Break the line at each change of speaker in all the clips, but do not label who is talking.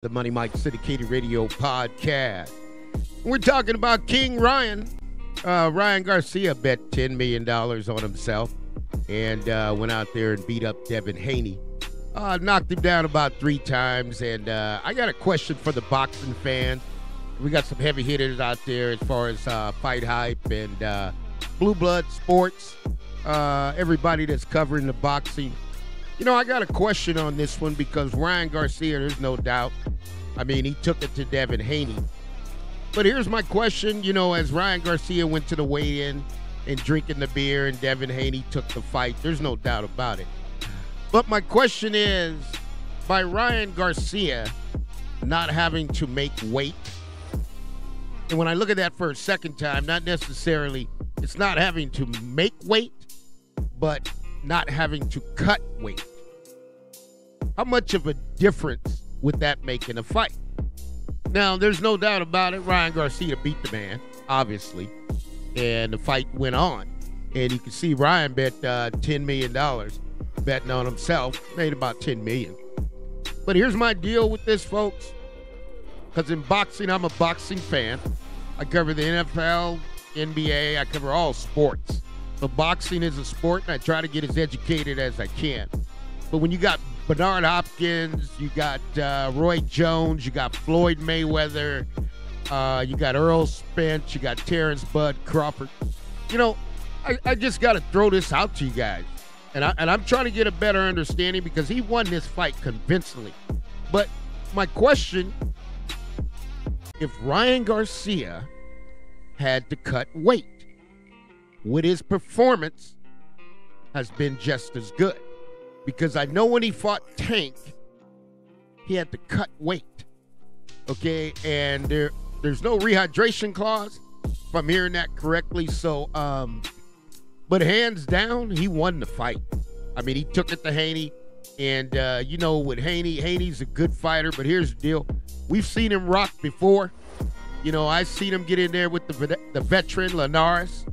the Money Mike Syndicated Radio podcast. We're talking about King Ryan. Ryan Garcia bet $10 million on himself and went out there and beat up Devin Haney. Knocked him down about 3 times. And I got a question for the boxing fans. We got some heavy hitters out there as far as Fight Hype and Blue Blood Sports, everybody that's covering the boxing. You know, I got a question on this one because Ryan Garcia, there's no doubt. I mean, he took it to Devin Haney. But here's my question, you know, as Ryan Garcia went to the weigh-in and drinking the beer and Devin Haney took the fight, there's no doubt about it. But my question is, by Ryan Garcia not having to make weight, and when I look at that for a second time, not necessarily, it's not having to make weight, but not having to cut weight. How much of a difference would that make in a fight? Now, there's no doubt about it. Ryan Garcia beat the man, obviously, and the fight went on. And you can see Ryan bet $10 million betting on himself, made about $10 million. But here's my deal with this, folks, because in boxing, I'm a boxing fan. I cover the NFL, NBA, I cover all sports. But boxing is a sport, and I try to get as educated as I can. But when you got Bernard Hopkins, you got Roy Jones, you got Floyd Mayweather, you got Earl Spence, you got Terrence Bud Crawford. You know, I just got to throw this out to you guys. And I'm trying to get a better understanding because he won this fight convincingly. But my question, if Ryan Garcia had to cut weight, would his performance has been just as good? Because I know when he fought Tank, he had to cut weight, okay? And there's no rehydration clause, if I'm hearing that correctly. So, but hands down, he won the fight. I mean, he took it to Haney. And, you know, with Haney's a good fighter, but here's the deal. We've seen him rock before. You know, I've seen him get in there with the veteran, Linares.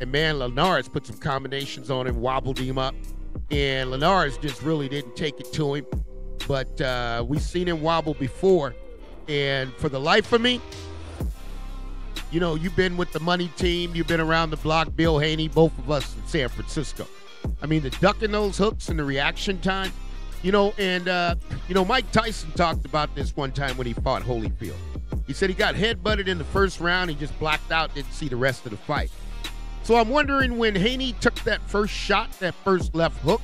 And, man, Linares put some combinations on him, wobbled him up. And Linares just really didn't take it to him. But we've seen him wobble before. And for the life of me, you know, you've been with the money team. You've been around the block, Bill Haney, both of us in San Francisco. I mean, the ducking those hooks and the reaction time, you know, and, you know, Mike Tyson talked about this one time when he fought Holyfield. He said he got headbutted in the first round. He just blacked out, didn't see the rest of the fight. So I'm wondering when Haney took that first shot, that first left hook,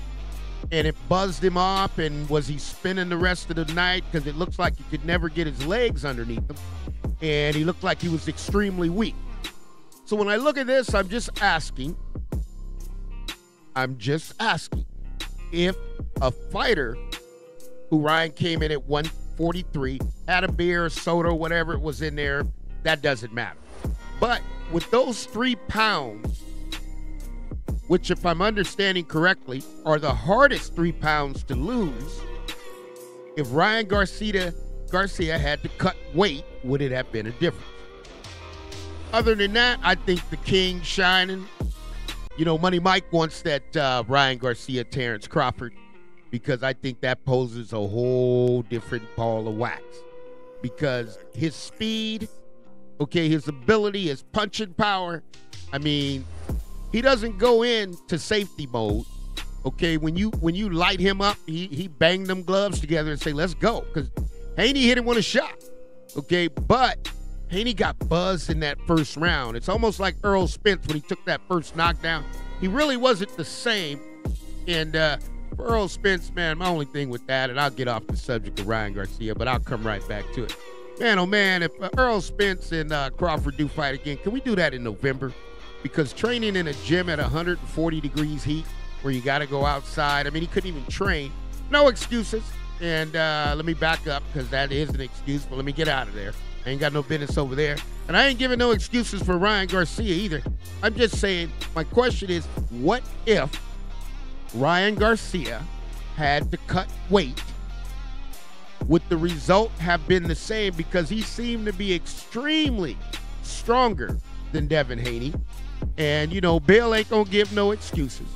and it buzzed him off, and was he spinning the rest of the night? Because it looks like he could never get his legs underneath him, and he looked like he was extremely weak. So when I look at this, I'm just asking if a fighter who Ryan came in at 143, had a beer, soda, whatever it was in there, that doesn't matter. But with those 3 pounds, which if I'm understanding correctly, are the hardest 3 pounds to lose, if Ryan Garcia had to cut weight, would it have been a difference? Other than that, I think the King shining. You know, Money Mike wants that Ryan Garcia, Terrence Crawford, because I think that poses a whole different ball of wax. Because his speed, okay, his ability, his punching power, I mean, he doesn't go into safety mode. Okay, when you light him up, he banged them gloves together and say, let's go. Because Haney hit him with a shot. Okay, but Haney got buzzed in that first round. It's almost like Earl Spence when he took that first knockdown. He really wasn't the same. And for Earl Spence, man, my only thing with that, and I'll get off the subject of Ryan Garcia, but I'll come right back to it. Man, oh man, if Earl Spence and Crawford do fight again, can we do that in November? Because training in a gym at 140 degrees heat, where you got to go outside, I mean, he couldn't even train. No excuses. And let me back up, because that is an excuse, but let me get out of there. I ain't got no business over there. And I ain't giving no excuses for Ryan Garcia either. I'm just saying, my question is, what if Ryan Garcia had to cut weight? Would the result have been the same? Because he seemed to be extremely stronger than Devin Haney. And, you know, Bill ain't going to give no excuses.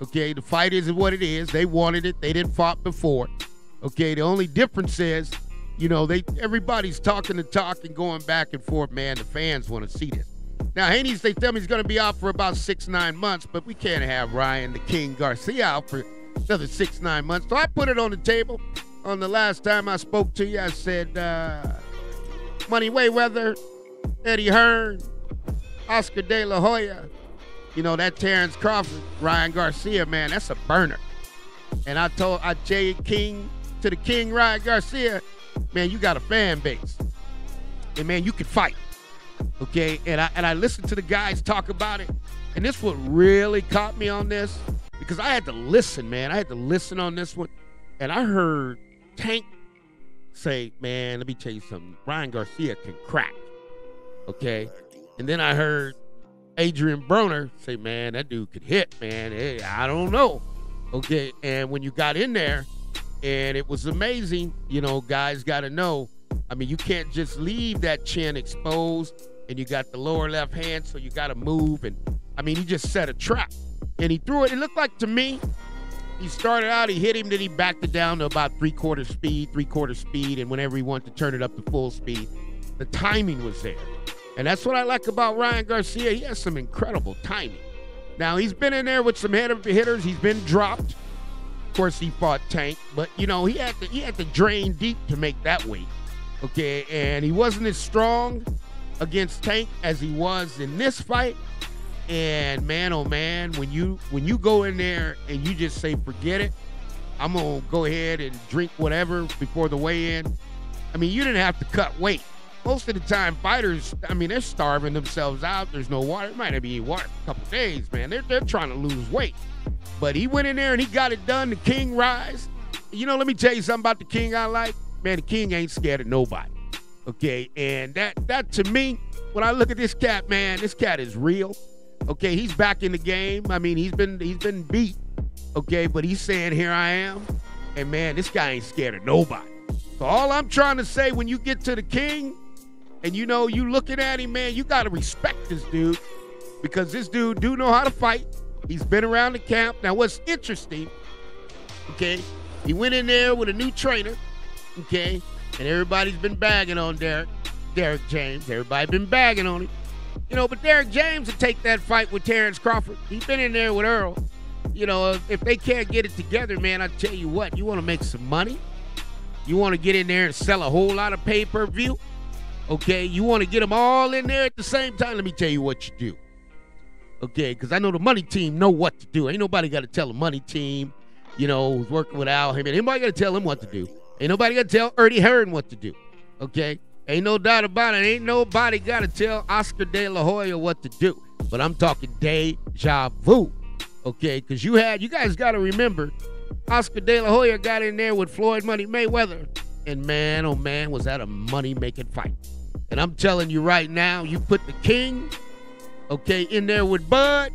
Okay, the fight is what it is. They wanted it. They didn't fight before. Okay, the only difference is You know, everybody's talking the talk and going back and forth, man. The fans want to see this. Now, Haney, they tell me he's going to be out for about 6-9 months, but we can't have Ryan the King Garcia out for another 6-9 months. So I put it on the table. On the last time I spoke to you, I said, Money Mayweather, Eddie Hearn, Oscar De La Hoya, you know, that Terrence Crawford, Ryan Garcia, man, that's a burner. And I told King to the King, Ryan Garcia, man, you got a fan base. And, man, you can fight. Okay, and I listened to the guys talk about it, and this what really caught me on this, because I had to listen, man. I had to listen on this one, and I heard Tank say, man, let me tell you something. Ryan Garcia can crack, okay? And then I heard Adrian Broner say, man, that dude could hit, man. Hey, I don't know, okay? And when you got in there, and it was amazing, you know, guys got to know, I mean, you can't just leave that chin exposed, and you got the lower left hand, so you got to move. And, I mean, he just set a trap. And he threw it. It looked like to me, he started out, he hit him, then he backed it down to about three-quarter speed, and whenever he wanted to turn it up to full speed, the timing was there. And that's what I like about Ryan Garcia. He has some incredible timing. Now, he's been in there with some hitters. He's been dropped. Of course, he fought Tank, but, you know, he had to drain deep to make that weight. Okay, and he wasn't as strong against Tank as he was in this fight. And man, oh man, when you go in there and you just say, forget it, I'm gonna go ahead and drink whatever before the weigh-in. I mean, you didn't have to cut weight. Most of the time, fighters, I mean, they're starving themselves out. There's no water. It might not be water for a couple days, man. They're trying to lose weight. But he went in there and he got it done. The King rise. You know, let me tell you something about the King I like. Man, the King ain't scared of nobody, okay? And that to me, when I look at this cat, man, this cat is real, okay? He's back in the game. I mean, he's been beat, okay? But he's saying, here I am. And, man, this guy ain't scared of nobody. So all I'm trying to say, when you get to the King and, you know, you looking at him, man, you got to respect this dude, because this dude do know how to fight. He's been around the camp. Now, what's interesting, okay, he went in there with a new trainer, okay, and everybody's been bagging on Derek James. Everybody been bagging on him. You know, but Derek James will take that fight with Terrence Crawford. He's been in there with Earl. You know, if they can't get it together, man, I tell you what, you want to make some money? You want to get in there and sell a whole lot of pay-per-view? Okay, you want to get them all in there at the same time? Let me tell you what you do. Okay, because I know the money team know what to do. Ain't nobody got to tell the money team, you know, who's working with Al Haymon. Anybody got to tell him what to do. Ain't nobody got to tell Eddie Hearn what to do, okay? Ain't no doubt about it. Ain't nobody got to tell Oscar De La Hoya what to do. But I'm talking deja vu, okay? Because you guys got to remember, Oscar De La Hoya got in there with Floyd Mayweather. And man, oh man, was that a money-making fight. And I'm telling you right now, you put the King, okay, in there with Bud,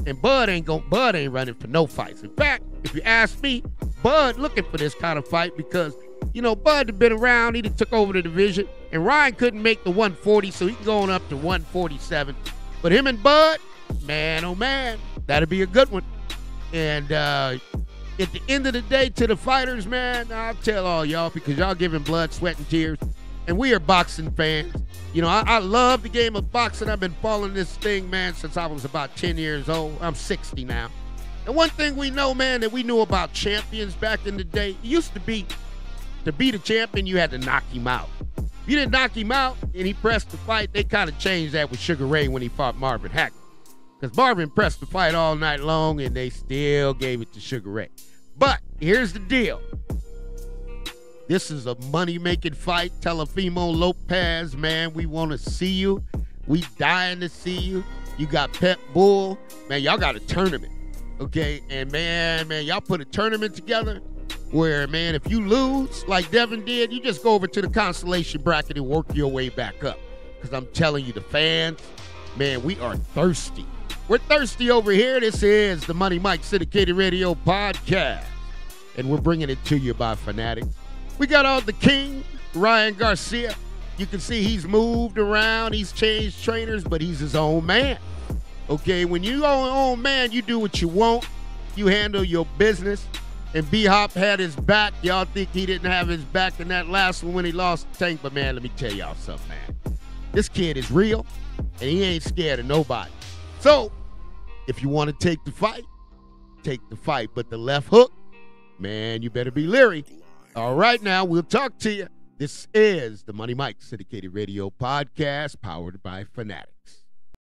and Bud ain't running for no fights. In fact, if you ask me, Bud looking for this kind of fight because, you know, Bud had been around. He done took over the division. And Ryan couldn't make the 140, so he going up to 147. But him and Bud, man, oh, man, that'll be a good one. And at the end of the day, to the fighters, man, I'll tell all y'all, because y'all giving blood, sweat, and tears. And we are boxing fans. You know, I love the game of boxing. I've been following this thing, man, since I was about 10 years old. I'm 60 now. And one thing we know, man, that we knew about champions back in the day, it used to be, to beat a champion, you had to knock him out. If you didn't knock him out and he pressed the fight, they kind of changed that with Sugar Ray when he fought Marvin Hagler. Because Marvin pressed the fight all night long, and they still gave it to Sugar Ray. But here's the deal. This is a money-making fight. Teofimo Lopez, man, we want to see you. We dying to see you. You got Pet Bull. Man, y'all got a tournament. Okay, and man, y'all put a tournament together where, man, if you lose like Devin did, you just go over to the consolation bracket and work your way back up. Because I'm telling you, the fans, man, we are thirsty. We're thirsty over here. This is the Money Mike Syndicated Radio Podcast, and we're bringing it to you by Fanatics. We got all the King, Ryan Garcia. You can see he's moved around. He's changed trainers, but he's his own man. Okay, when you own man, you do what you want. You handle your business. And B-Hop had his back. Y'all think he didn't have his back in that last one when he lost Tank. But, man, let me tell y'all something, man. This kid is real, and he ain't scared of nobody. So, if you want to take the fight, take the fight. But the left hook, man, you better be leery. All right, now, we'll talk to you. This is the Money Mike Syndicated Radio Podcast, powered by Fanatics.